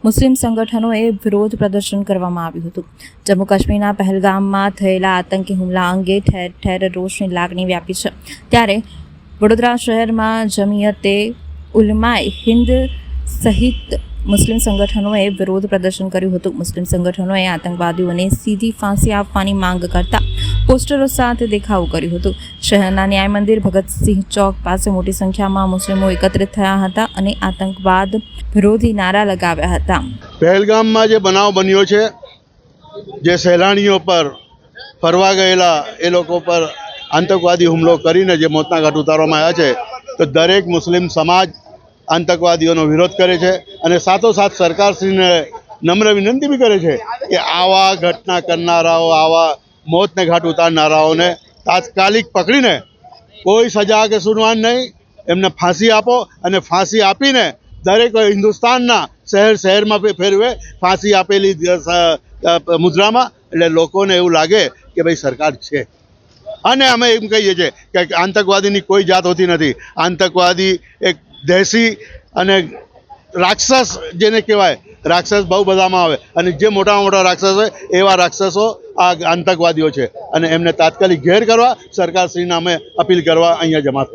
મુસ્લિમ સંગઠનોએ વિરોધ પ્રદર્શન કરવામાં આવ્યું હતું। જમ્મુ કાશ્મીરના પહેલગામમાં થયેલા આતંકી હુમલા અંગે ઠેર ઠેર રોષની લાગણી વ્યાપી છે, ત્યારે વડોદરા શહેરમાં જમિયતે ઉલમાએ હિન્દ સહિત મુસ્લિમ સંગઠનોએ વિરોધ પ્રદર્શન કર્યું હતું। મુસ્લિમ સંગઠનોએ આતંકવાદીઓને સીધી ફાંસી આપવાની માંગ કરતા પોસ્ટરો સાથે દેખાવો કર્યો હતો। શહેરના ન્યાય મંદિર ભગતસિંહ ચોક પાસે મોટી સંખ્યામાં મુસ્લિમો એકત્રિત થયા હતા અને આતંકવાદ વિરોધી નારા લગાવ્યા હતા। પહેલગામમાં જે બનાવ બન્યો છે, જે સહેલાણીઓ પર ફરવા ગયેલા એ લોકો પર આતંકવાદી હુમલો કરીને જે મોતના ઘાટ ઉતારવામાં આવ્યા છે, તો દરેક મુસ્લિમ સમાજ આતંકવાદીઓનો વિરોધ કરે છે અને સાથોસાથ સરકારશ્રીને નમ્ર વિનંતી બી કરે છે કે આવા ઘટના કરનારાઓ, આવા મોતને ઘાટ ઉતારનારાઓને તાત્કાલિક પકડીને કોઈ સજા કે સુનવાન નહીં, એમને ફાંસી આપો અને ફાંસી આપીને દરેક હિન્દુસ્તાનના શહેર શહેરમાં ફેરવે ફાંસી આપેલી મુદ્રામાં, એટલે લોકોને એવું લાગે કે ભાઈ સરકાર છે। અને અમે એમ કહીએ છીએ કે આતંકવાદીની કોઈ જાત હોતી નથી। આતંકવાદી એક દેશી અને રાક્ષસ જેને કહેવાય, રાક્ષસ બહુ બધામાં આવે અને જે મોટામાં મોટા રાક્ષસ હોય એવા રાક્ષસો આ આતંકવાદીઓ છે અને એમને તાત્કાલિક ઘેર કરવા સરકારશ્રીને અમે અપીલ કરવા અહીંયા જમા